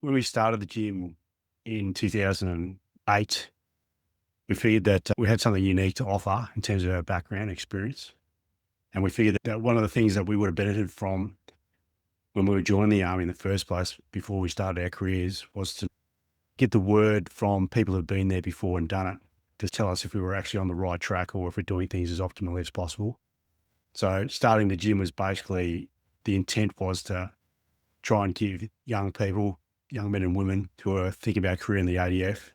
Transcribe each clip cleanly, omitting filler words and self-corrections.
when we started the gym in 2008, we figured that we had something unique to offer in terms of our background experience. And we figured that one of the things that we would have benefited from when we were joining the army in the first place, before we started our careers, was to get the word from people who've been there before and done it to tell us if we were actually on the right track or if we're doing things as optimally as possible. So starting the gym was basically, the intent was to try and give young people, young men and women who are thinking about a career in the ADF,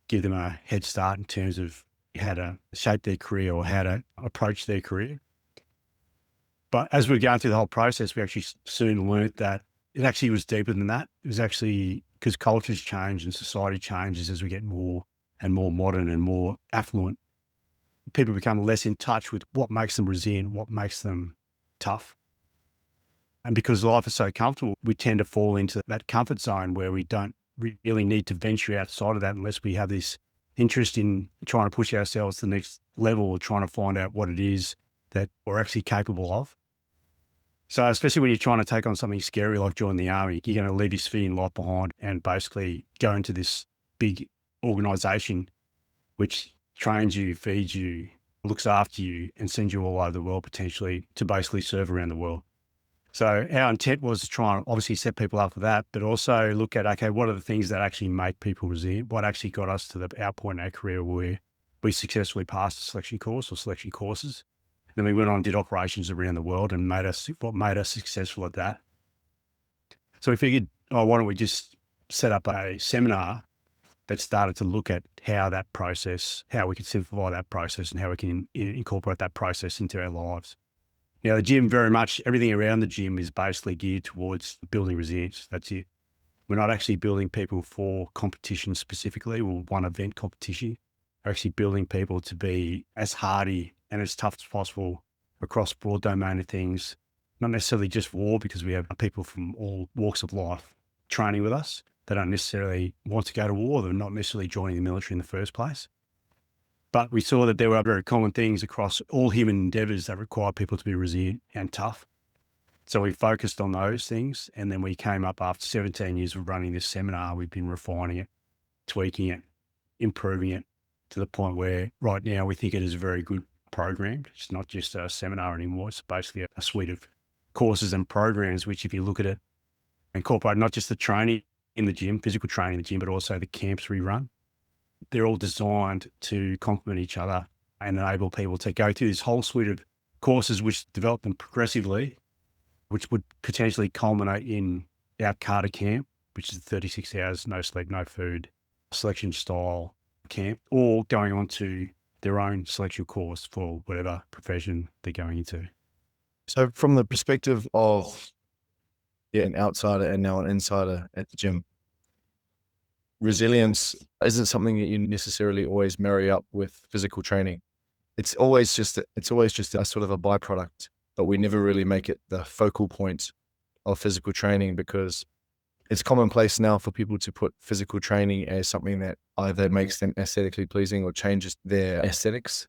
give them a head start in terms of how to shape their career or how to approach their career. But as we were going through the whole process, we actually soon learned that it actually was deeper than that. It was actually because cultures change and society changes as we get more and more modern and more affluent. People become less in touch with what makes them resilient, what makes them tough. And because life is so comfortable, we tend to fall into that comfort zone where we don't really need to venture outside of that unless we have this interest in trying to push ourselves to the next level or trying to find out what it is that we're actually capable of. So especially when you're trying to take on something scary like join the army, you're going to leave your civilian life behind and basically go into this big organization which trains you, feeds you, looks after you, and sends you all over the world potentially to basically serve around the world. So our intent was to try and obviously set people up for that, but also look at, okay, what are the things that actually make people resilient? What actually got us to our point in our career where we successfully passed the selection course or selection courses? Then we went on and did operations around the world and what made us successful at that. So we figured, why don't we just set up a seminar that started to look at how that process, how we could simplify that process and how we can incorporate that process into our lives. Now, the gym, very much everything around the gym is basically geared towards building resilience. That's it. We're not actually building people for competition specifically or one event competition. We're actually building people to be as hardy and as tough as possible across a broad domain of things, not necessarily just war, because we have people from all walks of life training with us. They don't necessarily want to go to war. They're not necessarily joining the military in the first place. But we saw that there were very common things across all human endeavors that require people to be resilient and tough. So we focused on those things. And then we came up after 17 years of running this seminar, we've been refining it, tweaking it, improving it to the point where right now we think it is a very good program. It's not just a seminar anymore. It's basically a suite of courses and programs, which if you look at it, incorporate not just the training in the gym, physical training in the gym, but also the camps we run. They're all designed to complement each other and enable people to go through this whole suite of courses, which develop them progressively, which would potentially culminate in our Carter camp, which is 36 hours, no sleep, no food, selection style camp, or going on to their own selection course for whatever profession they're going into. So from the perspective of an outsider and now an insider at the gym, resilience isn't something that you necessarily always marry up with physical training. It's always just a sort of a byproduct, but we never really make it the focal point of physical training because it's commonplace now for people to put physical training as something that either makes them aesthetically pleasing or changes their aesthetics,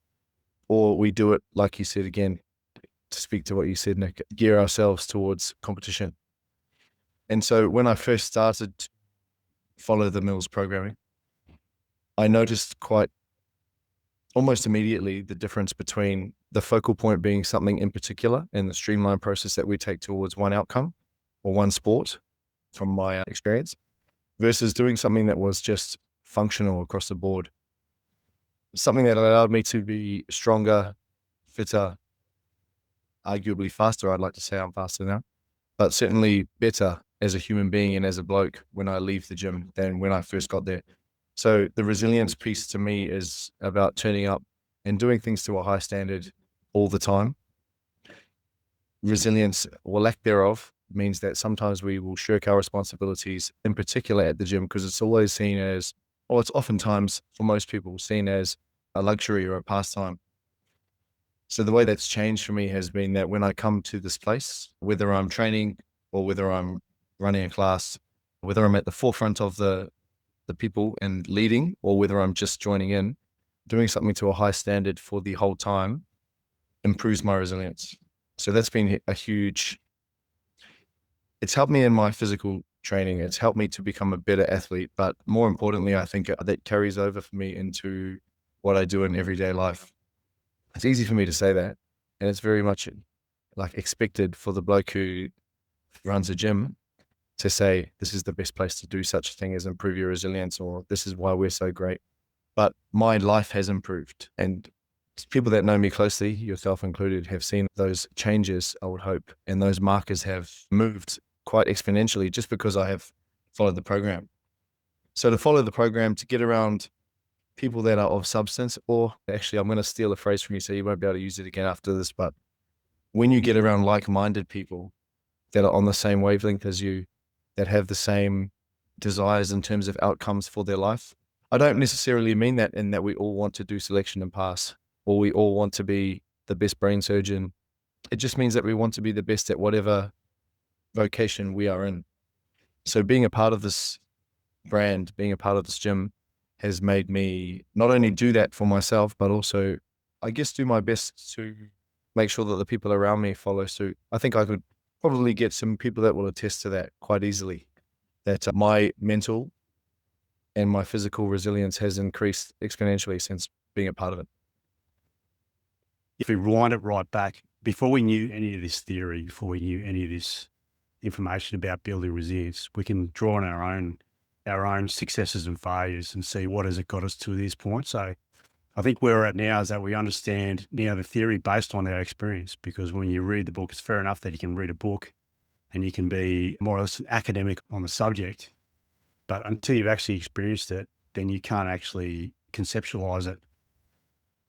or we do it, like you said, again, to speak to what you said, Nick, gear ourselves towards competition. And so when I first started to follow the Mills programming, I noticed quite almost immediately the difference between the focal point being something in particular and the streamlined process that we take towards one outcome or one sport from my experience versus doing something that was just functional across the board. Something that allowed me to be stronger, fitter, arguably faster. I'd like to say I'm faster now, but certainly better as a human being and as a bloke when I leave the gym than when I first got there. So the resilience piece to me is about turning up and doing things to a high standard all the time. Resilience, or lack thereof, means that sometimes we will shirk our responsibilities, in particular at the gym, because it's always seen as, or it's oftentimes for most people seen as a luxury or a pastime. So the way that's changed for me has been that when I come to this place, whether I'm training or whether I'm running a class, whether I'm at the forefront of the people and leading, or whether I'm just joining in, doing something to a high standard for the whole time improves my resilience. So that's been a huge, it's helped me in my physical training. It's helped me to become a better athlete, but more importantly, I think that carries over for me into what I do in everyday life. It's easy for me to say that, and it's very much like expected for the bloke who runs a gym to say, this is the best place to do such a thing as improve your resilience, or this is why we're so great. But my life has improved, and people that know me closely, yourself included, have seen those changes, I would hope, and those markers have moved quite exponentially just because I have followed the program. So to follow the program, to get around people that are of substance, or actually, I'm going to steal a phrase from you, so you won't be able to use it again after this, but when you get around like-minded people that are on the same wavelength as you, that have the same desires in terms of outcomes for their life, I don't necessarily mean that in that we all want to do selection and pass, or we all want to be the best brain surgeon. It just means that we want to be the best at whatever vocation we are in. So being a part of this brand, being a part of this gym has made me not only do that for myself, but also, I guess, do my best to make sure that the people around me follow suit. I think I could probably get some people that will attest to that quite easily, that my mental and my physical resilience has increased exponentially since being a part of it. If we rewind it right back, before we knew any of this theory, before we knew any of this information about building resilience, we can draw on our own successes and failures and see what has it got us to this point. So I think where we're at now is that we understand now the theory based on our experience, because when you read the book, it's fair enough that you can read a book and you can be more or less an academic on the subject, but until you've actually experienced it, then you can't actually conceptualize it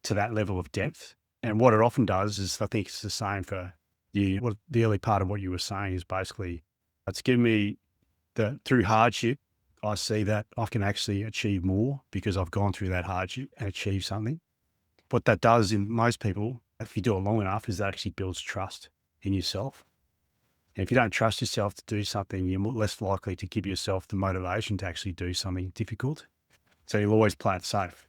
to that level of depth. And what it often does is, I think it's the same for you. What the early part of what you were saying is basically, it's given me through hardship, I see that I can actually achieve more because I've gone through that hardship and achieved something. What that does in most people, if you do it long enough, is that actually builds trust in yourself. And if you don't trust yourself to do something, you're less likely to give yourself the motivation to actually do something difficult. So you'll always play it safe.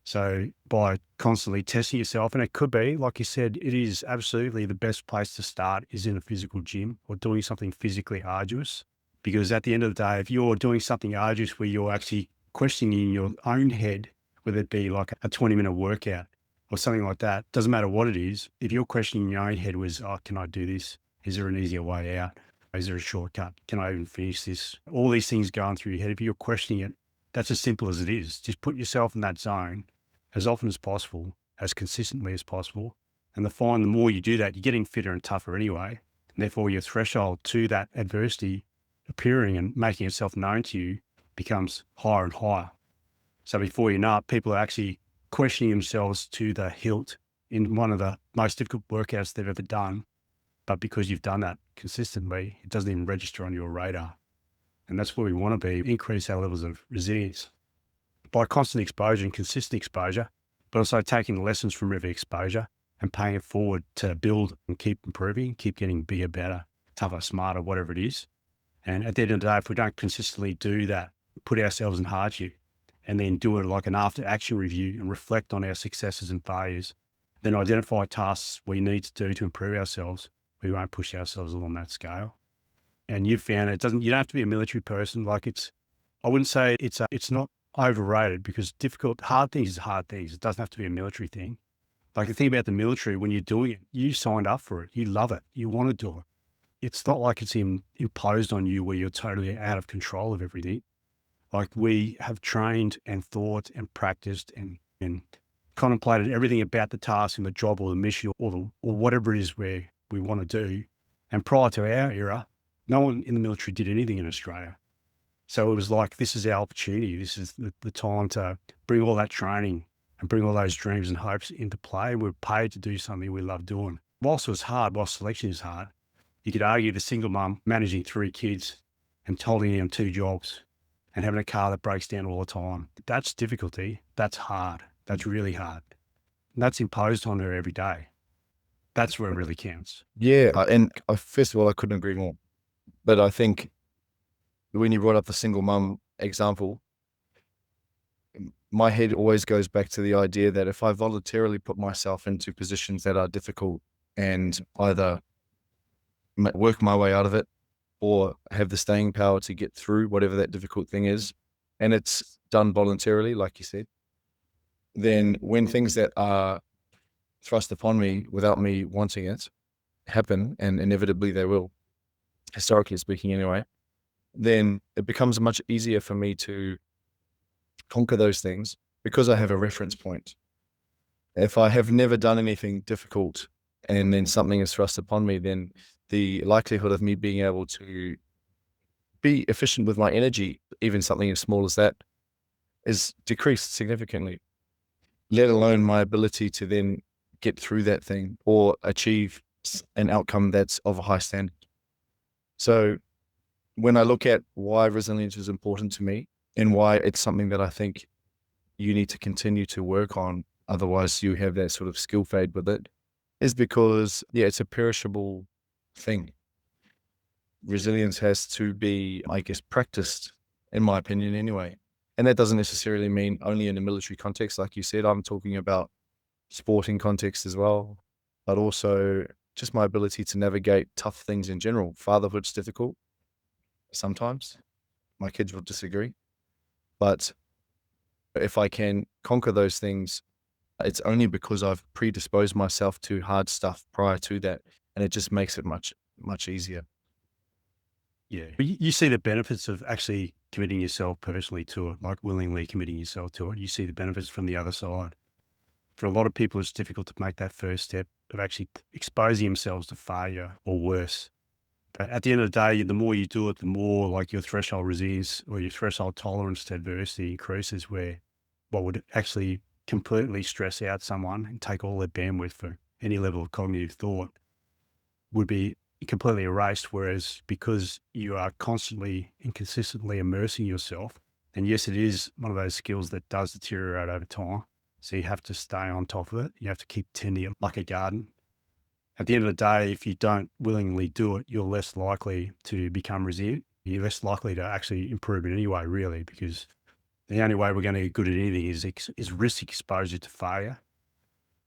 So by constantly testing yourself, and it could be, like you said, it is absolutely the best place to start is in a physical gym or doing something physically arduous. Because at the end of the day, if you're doing something arduous where you're actually questioning in your own head, whether it be like a 20-minute workout or something like that, doesn't matter what it is. If you're questioning in your own head was, oh, can I do this? Is there an easier way out? Is there a shortcut? Can I even finish this? All these things going through your head. If you're questioning it, that's as simple as it is. Just put yourself in that zone as often as possible, as consistently as possible. And the more you do that, you're getting fitter and tougher anyway. And therefore, your threshold to that adversity appearing and making itself known to you becomes higher and higher. So before you know it, people are actually questioning themselves to the hilt in one of the most difficult workouts they've ever done. But because you've done that consistently, it doesn't even register on your radar. And that's where we want to be, increase our levels of resilience by constant exposure and consistent exposure, but also taking the lessons from every exposure and paying it forward to build and keep improving, keep getting bigger, better, tougher, smarter, whatever it is. And at the end of the day, if we don't consistently do that, put ourselves in hardship and then do it like an after action review and reflect on our successes and failures, then identify tasks we need to do to improve ourselves, we won't push ourselves along that scale. And you've found you don't have to be a military person. Like I wouldn't say it's not overrated, because hard things is hard things. It doesn't have to be a military thing. Like the thing about the military, when you're doing it, you signed up for it. You love it. You want to do it. It's not like it's imposed on you where you're totally out of control of everything. Like we have trained and thought and practiced and contemplated everything about the task and the job or the mission or whatever it is where we want to do. And prior to our era, no one in the military did anything in Australia. So it was like, this is our opportunity. This is the time to bring all that training and bring all those dreams and hopes into play. We're paid to do something we love doing. Whilst it was hard, whilst selection is hard, you could argue the single mum managing 3 kids and holding down 2 jobs and having a car that breaks down all the time. That's difficulty. That's hard. That's really hard. And that's imposed on her every day. That's where it really counts. Yeah. And first of all, I couldn't agree more. But I think when you brought up the single mum example, my head always goes back to the idea that if I voluntarily put myself into positions that are difficult and either work my way out of it or have the staying power to get through whatever that difficult thing is, and it's done voluntarily, like you said, then when things that are thrust upon me without me wanting it happen, and inevitably they will, historically speaking anyway, then it becomes much easier for me to conquer those things because I have a reference point. If I have never done anything difficult and then something is thrust upon me, then the likelihood of me being able to be efficient with my energy, even something as small as that, is decreased significantly, let alone my ability to then get through that thing or achieve an outcome that's of a high standard. So when I look at why resilience is important to me and why it's something that I think you need to continue to work on, otherwise you have that sort of skill fade with it, is because, yeah, it's a perishable thing. Resilience has to be, I guess, practiced, in my opinion anyway. And that doesn't necessarily mean only in a military context. Like you said, I'm talking about sporting context as well, but also just my ability to navigate tough things in general. Fatherhood's difficult sometimes. My kids will disagree. But if I can conquer those things, it's only because I've predisposed myself to hard stuff prior to that. And it just makes it much, much easier. Yeah. But you see the benefits of actually committing yourself personally to it, like willingly committing yourself to it. You see the benefits from the other side. For a lot of people, it's difficult to make that first step of actually exposing themselves to failure or worse. But at the end of the day, the more you do it, the more like your threshold resilience or your threshold tolerance to adversity increases, where what would actually completely stress out someone and take all their bandwidth for any level of cognitive thought would be completely erased. Whereas because you are constantly and consistently immersing yourself, and yes, it is one of those skills that does deteriorate over time. So you have to stay on top of it. You have to keep tending it like a garden. At the end of the day, if you don't willingly do it, you're less likely to become resilient. You're less likely to actually improve in any way, really, because the only way we're going to get good at anything is risk exposure to failure.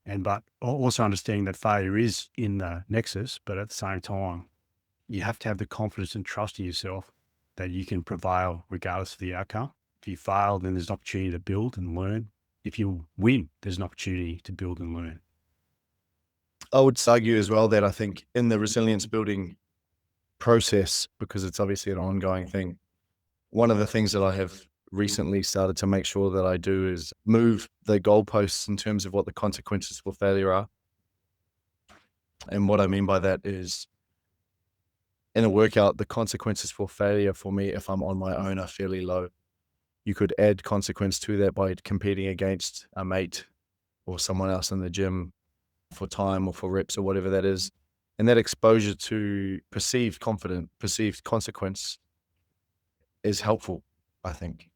But also understanding that failure is in the nexus, but at the same time, you have to have the confidence and trust in yourself that you can prevail regardless of the outcome. If you fail, then there's an opportunity to build and learn. If you win, there's an opportunity to build and learn. I would argue as well that I think in the resilience building process, because it's obviously an ongoing thing, one of the things that I have recently started to make sure that I do is move the goalposts in terms of what the consequences for failure are. And what I mean by that is, in a workout, the consequences for failure for me, if I'm on my own, are fairly low. You could add consequence to that by competing against a mate or someone else in the gym for time or for reps or whatever that is. And that exposure to perceived consequence is helpful, I think.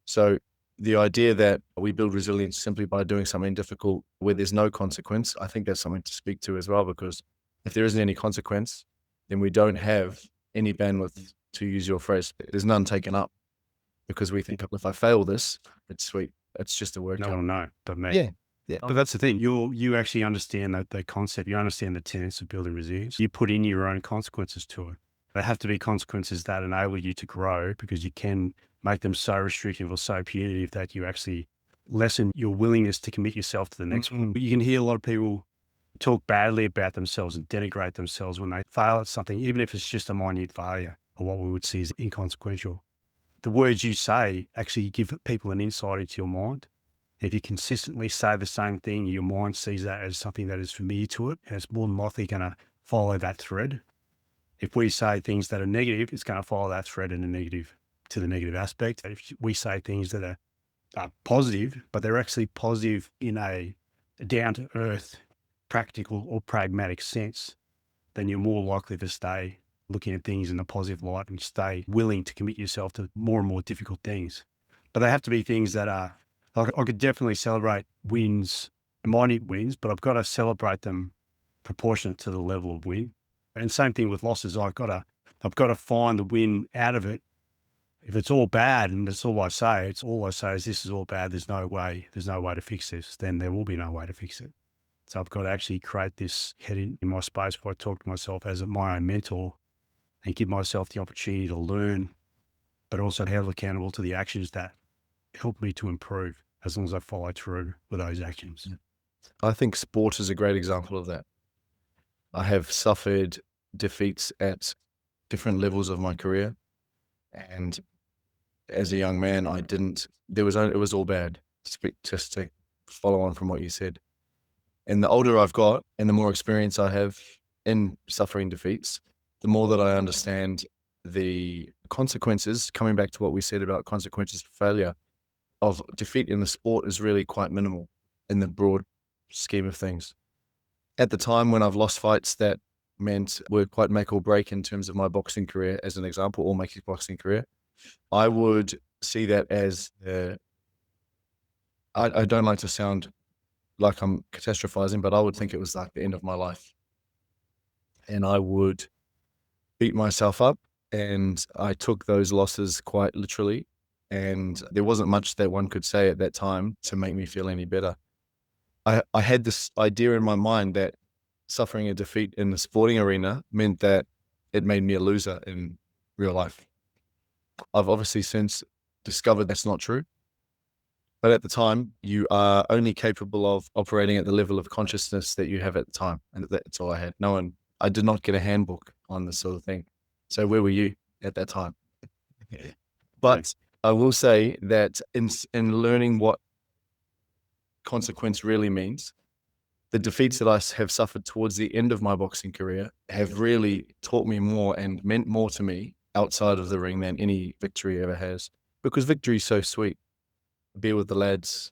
So the idea that we build resilience simply by doing something difficult where there's no consequence, I think that's something to speak to as well, because if there isn't any consequence, then we don't have any bandwidth, to use your phrase. There's none taken up because we think, if I fail this, it's sweet. It's just a workout. No one will know but me. Yeah. Yeah. But that's the thing. You actually understand that the concept. You understand the tenets of building resilience. You put in your own consequences to it. They have to be consequences that enable you to grow, because you can make them so restrictive or so punitive that you actually lessen your willingness to commit yourself to the next one. You can hear a lot of people talk badly about themselves and denigrate themselves when they fail at something, even if it's just a minute failure or what we would see as inconsequential. The words you say actually give people an insight into your mind. If you consistently say the same thing, your mind sees that as something that is familiar to it, and it's more than likely going to follow that thread. If we say things that are negative, it's going to follow that thread in to the negative aspect. If we say things that are positive, but they're actually positive in a down-to-earth, practical or pragmatic sense, then you're more likely to stay looking at things in a positive light and stay willing to commit yourself to more and more difficult things. But they have to be things that are, like, I could definitely celebrate wins, minute wins, but I've got to celebrate them proportionate to the level of win. And same thing with losses. I've got to find the win out of it. If it's all bad and that's all I say, is this is all bad, there's no way to fix this, then there will be no way to fix it. So I've got to actually create this head in my space where I talk to myself as my own mentor and give myself the opportunity to learn, but also held accountable to the actions that help me to improve as long as I follow through with those actions. I think sport is a great example of that. I have suffered defeats at different levels of my career, and as a young man, it was all bad. Just to follow on from what you said. And the older I've got and the more experience I have in suffering defeats, the more that I understand the consequences, coming back to what we said about consequences for failure, of defeat in the sport is really quite minimal in the broad scheme of things. At the time when I've lost fights that were quite make or break in terms of my boxing career, as an example, or my kickboxing career, I would see that as I don't like to sound like I'm catastrophizing, but I would think it was like the end of my life. And I would beat myself up, and I took those losses quite literally. And there wasn't much that one could say at that time to make me feel any better. I had this idea in my mind that suffering a defeat in the sporting arena meant that it made me a loser in real life. I've obviously since discovered that's not true. But at the time, you are only capable of operating at the level of consciousness that you have at the time. And that's all I had. I did not get a handbook on this sort of thing. So where were you at that time? But I will say that in learning what consequence really means, the defeats that I have suffered towards the end of my boxing career have really taught me more and meant more to me outside of the ring than any victory ever has. Because victory is so sweet. Be with the lads,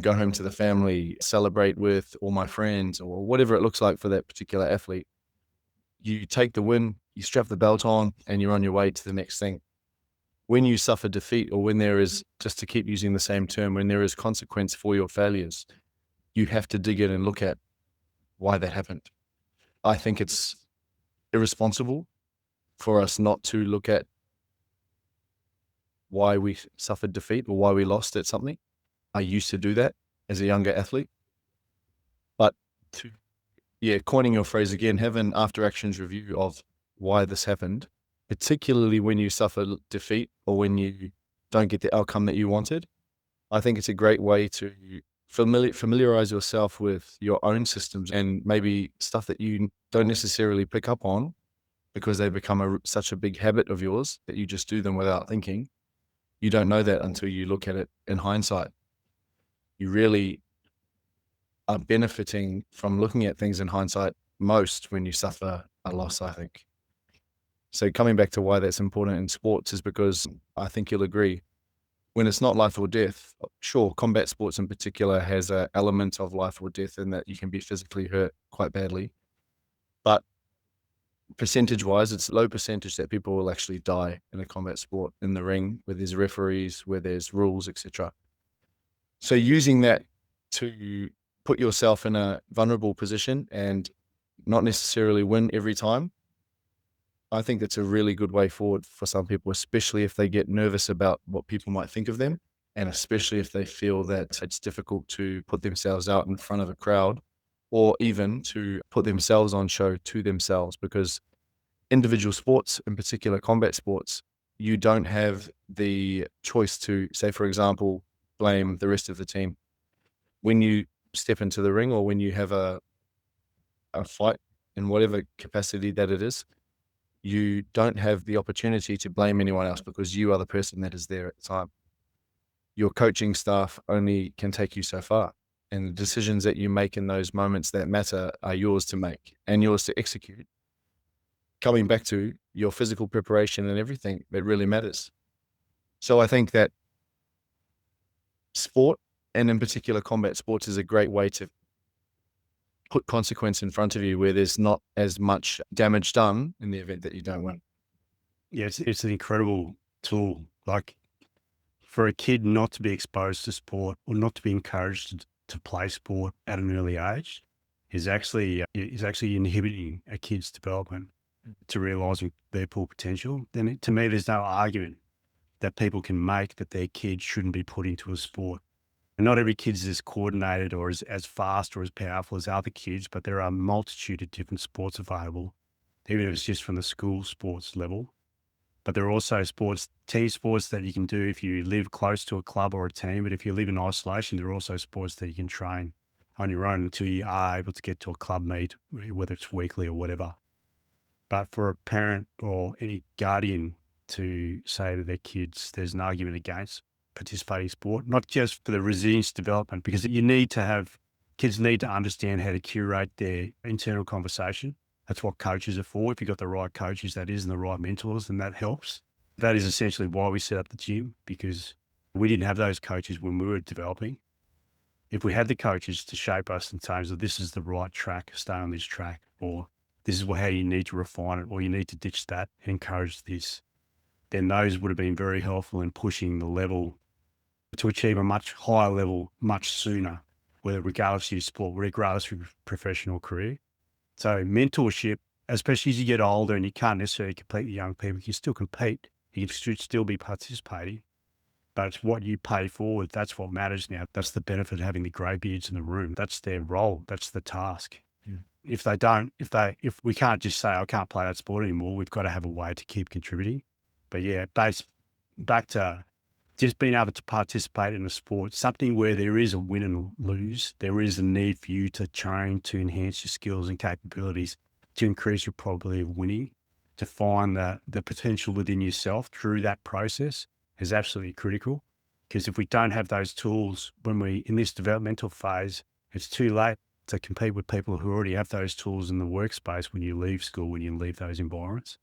go home to the family, celebrate with all my friends, or whatever it looks like for that particular athlete. You take the win, you strap the belt on, and you're on your way to the next thing. When you suffer defeat, or when there is, just to keep using the same term, when there is consequence for your failures, you have to dig in and look at why that happened. I think it's irresponsible for us not to look at why we suffered defeat or why we lost at something. I used to do that as a younger athlete. But coining your phrase again, have an after actions review of why this happened, particularly when you suffer defeat or when you don't get the outcome that you wanted. I think it's a great way to familiarize yourself with your own systems and maybe stuff that you don't necessarily pick up on because they become such a big habit of yours that you just do them without thinking. You don't know that until you look at it in hindsight. You really are benefiting from looking at things in hindsight most when you suffer a loss, I think. So coming back to why that's important in sports is because I think you'll agree, when it's not life or death, sure, combat sports in particular has an element of life or death in that you can be physically hurt quite badly. But percentage-wise, it's low percentage that people will actually die in a combat sport in the ring, where there's referees, where there's rules, etc. So using that to put yourself in a vulnerable position and not necessarily win every time, I think that's a really good way forward for some people, especially if they get nervous about what people might think of them, and especially if they feel that it's difficult to put themselves out in front of a crowd, or even to put themselves on show to themselves, because individual sports, in particular combat sports, you don't have the choice to, say, for example, blame the rest of the team. When you step into the ring or when you have a fight in whatever capacity that it is, you don't have the opportunity to blame anyone else because you are the person that is there at the time. Your coaching staff only can take you so far. And the decisions that you make in those moments that matter are yours to make and yours to execute. Coming back to your physical preparation and everything that really matters. So I think that sport, and in particular combat sports, is a great way to put consequence in front of you where there's not as much damage done in the event that you don't win. Yeah, it's an incredible tool. Like, for a kid not to be exposed to sport or not to be encouraged to play sport at an early age is actually inhibiting a kid's development to realizing their full potential. Then to me, there's no argument that people can make that their kid shouldn't be put into a sport. And not every kid is as coordinated or as fast or as powerful as other kids, but there are a multitude of different sports available even if it's just from the school sports level. But there are also team sports that you can do if you live close to a club or a team. But if you live in isolation, there are also sports that you can train on your own until you are able to get to a club meet, whether it's weekly or whatever. But for a parent or any guardian to say to their kids, there's an argument against participating in sport, not just for the resilience development, because kids need to understand how to curate their internal conversation. That's what coaches are for. If you've got the right coaches, that is, and the right mentors, then that helps. That is essentially why we set up the gym, because we didn't have those coaches when we were developing. If we had the coaches to shape us in terms of this is the right track, stay on this track, or this is how you need to refine it, or you need to ditch that and encourage this, then those would have been very helpful in pushing the level to achieve a much higher level much sooner, whether regardless of your sport, regardless of your professional career. So mentorship, especially as you get older and you can't necessarily compete with young people, you can still compete, you should still be participating, but it's what you pay forward. That's what matters now. That's the benefit of having the greybeards in the room. That's their role. That's the task. Yeah. If we can't just say, I can't play that sport anymore, we've got to have a way to keep contributing. But yeah, back to just being able to participate in a sport, something where there is a win and lose, there is a need for you to train to enhance your skills and capabilities, to increase your probability of winning, to find the potential within yourself through that process is absolutely critical. Because if we don't have those tools when in this developmental phase, it's too late to compete with people who already have those tools in the workspace when you leave school, when you leave those environments.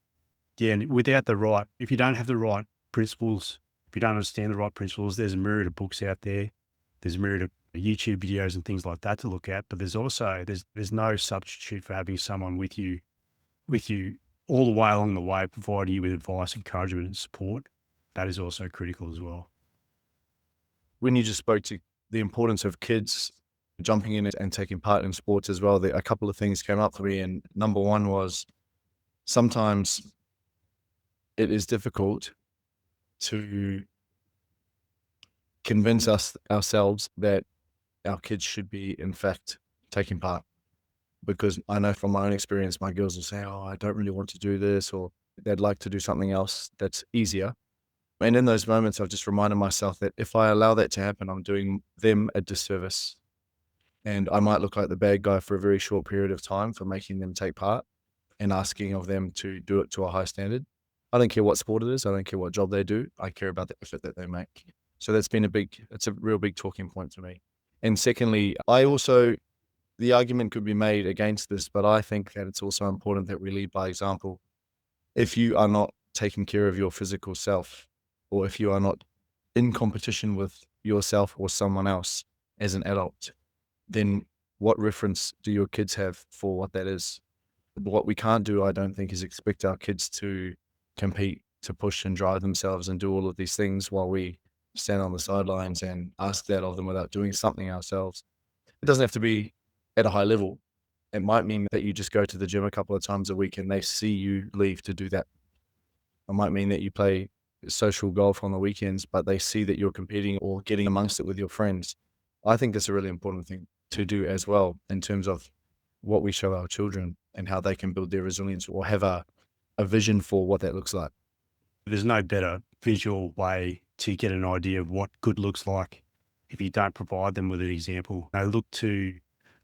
Yeah, and if you don't have the right principles, if you don't understand the right principles, there's a myriad of books out there. There's a myriad of YouTube videos and things like that to look at. But there's no substitute for having someone with you all the way along the way, providing you with advice, encouragement, and support. That is also critical as well. When you just spoke to the importance of kids jumping in and taking part in sports as well, a couple of things came up for me. And number one was sometimes it is difficult to convince ourselves that our kids should be, in fact, taking part. Because I know from my own experience, my girls will say, oh, I don't really want to do this, or they'd like to do something else that's easier. And in those moments, I've just reminded myself that if I allow that to happen, I'm doing them a disservice. And I might look like the bad guy for a very short period of time for making them take part and asking of them to do it to a high standard. I don't care what sport it is. I don't care what job they do. I care about the effort that they make. So it's a real big talking point for me. And secondly, the argument could be made against this, but I think that it's also important that we lead by example. If you are not taking care of your physical self, or if you are not in competition with yourself or someone else as an adult, then what reference do your kids have for what that is? What we can't do, I don't think, is expect our kids to compete, to push and drive themselves and do all of these things while we stand on the sidelines and ask that of them without doing something ourselves. It doesn't have to be at a high level. It might mean that you just go to the gym a couple of times a week and they see you leave to do that. It might mean that you play social golf on the weekends, but they see that you're competing or getting amongst it with your friends. I think that's a really important thing to do as well in terms of what we show our children and how they can build their resilience or have a vision for what that looks like. There's no better visual way to get an idea of what good looks like if you don't provide them with an example. They look to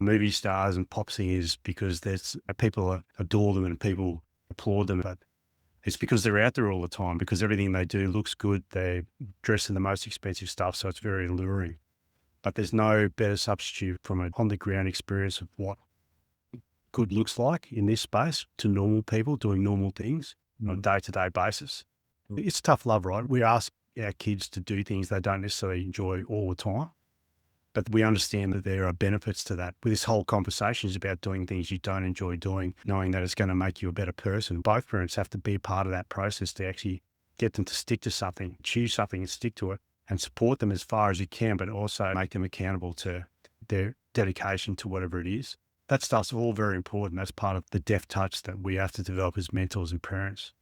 movie stars and pop singers because people adore them and people applaud them, but it's because they're out there all the time, because everything they do looks good. They dress in the most expensive stuff, so it's very alluring. But there's no better substitute from an on-the-ground experience of what good looks like in this space to normal people doing normal things on a day-to-day basis. It's tough love, right? We ask our kids to do things they don't necessarily enjoy all the time, but we understand that there are benefits to that. This whole conversation is about doing things you don't enjoy doing, knowing that it's going to make you a better person. Both parents have to be a part of that process to actually get them to stick to something, choose something and stick to it, and support them as far as you can, but also make them accountable to their dedication to whatever it is. That stuff's all very important. That's part of the deft touch that we have to develop as mentors and parents.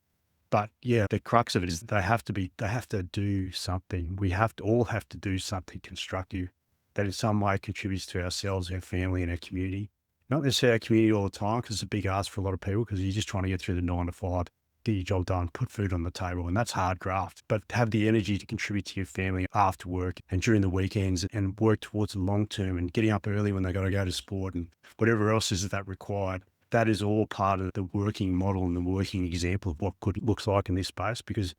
But yeah, the crux of it is they have to do something. We all have to do something constructive that in some way contributes to ourselves, our family, and our community. Not necessarily our community all the time because it's a big ask for a lot of people because you're just trying to get through the 9 to 5, get your job done, put food on the table, and that's hard graft. But have the energy to contribute to your family after work and during the weekends and work towards the long term and getting up early when they got to go to sport and whatever else is that required. That is all part of the working model and the working example of what good looks like in this space because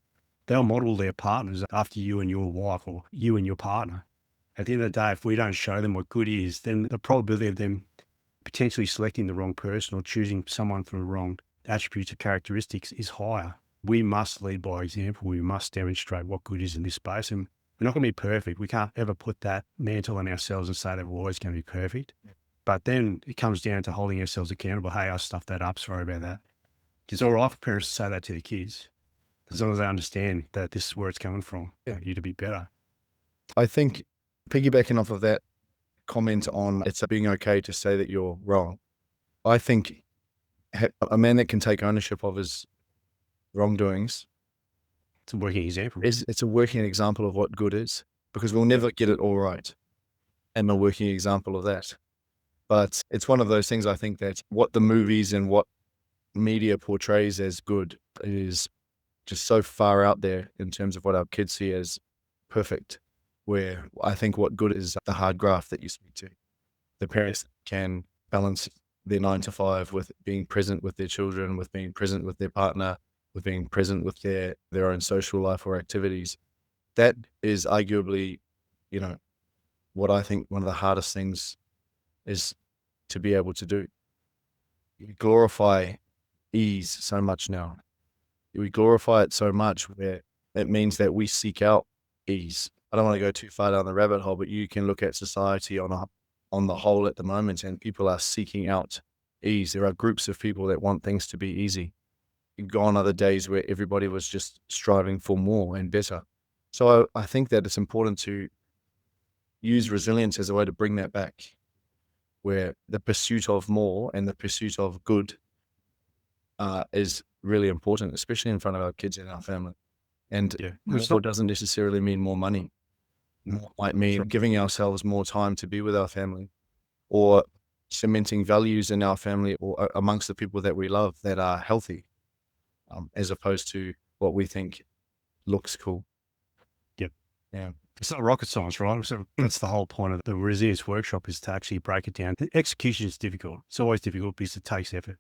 they'll model their partners after you and your wife or you and your partner. At the end of the day, if we don't show them what good is, then the probability of them potentially selecting the wrong person or choosing someone for the wrong attributes or characteristics is higher. We must lead by example. We must demonstrate what good is in this space. And we're not going to be perfect. We can't ever put that mantle on ourselves and say that we're always going to be perfect. But then it comes down to holding ourselves accountable. Hey, I stuffed that up. Sorry about that. It's all right for parents to say that to their kids, as long as they understand that this is where it's coming from. Yeah. You to be better. I think piggybacking off of that comment on it's being okay to say that you're wrong. I think a man that can take ownership of his wrongdoings It's a working example. it's a working example of what good is, because we'll never get it all right. I'm a working example of that. But it's one of those things, I think, that what the movies and what media portrays as good is just so far out there in terms of what our kids see as perfect, where I think what good is the hard graft that you speak to. The parents can balance their 9 to 5 with being present with their children, with being present with their partner, with being present with their own social life or activities. That is arguably, you know, what I think one of the hardest things is to be able to do. We glorify ease so much now. We glorify it so much where it means that we seek out ease. I don't want to go too far down the rabbit hole, but you can look at society on the whole at the moment, and people are seeking out ease. There are groups of people that want things to be easy. Gone are the days where everybody was just striving for more and better. So I think that it's important to use resilience as a way to bring that back, where the pursuit of more and the pursuit of good is really important, especially in front of our kids and our family. And Yeah. more doesn't necessarily mean more money. More might mean giving ourselves more time to be with our family, or cementing values in our family or amongst the people that we love that are healthy, as opposed to what we think looks cool. Yep. Yeah. It's not rocket science, right? So that's the whole point of the resilience workshop, is to actually break it down. The execution is difficult. It's always difficult because it takes effort.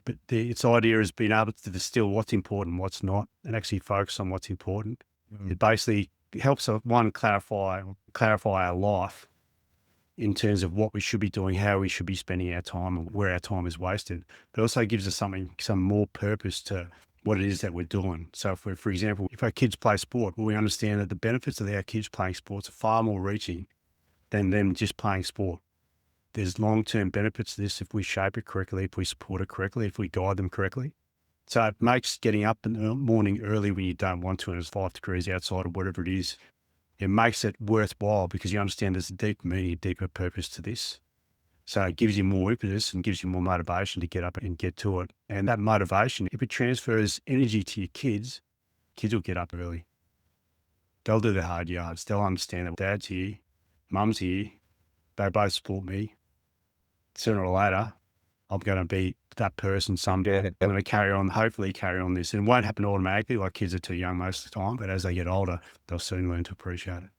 But its idea is being able to distill what's important, what's not, and actually focus on what's important. It basically helps us, one, clarify our life in terms of what we should be doing, how we should be spending our time, and where our time is wasted. But also gives us some more purpose to what it is that we're doing. So for example, if our kids play sport, well, we understand that the benefits of our kids playing sports are far more reaching than them just playing sport. There's long-term benefits to this if we shape it correctly, if we support it correctly, if we guide them correctly. So it makes getting up in the morning early when you don't want to and it's 5 degrees outside or whatever it is, it makes it worthwhile because you understand there's a deep meaning, a deeper purpose to this. So it gives you more impetus and gives you more motivation to get up and get to it. And that motivation, if it transfers energy to your kids, kids will get up early. They'll do the hard yards. They'll understand that dad's here, mum's here, they both support me. Sooner or later, I'm going to be that person someday. Yeah. I'm going to hopefully carry on this. And it won't happen automatically, like kids are too young most of the time, but as they get older, they'll soon learn to appreciate it.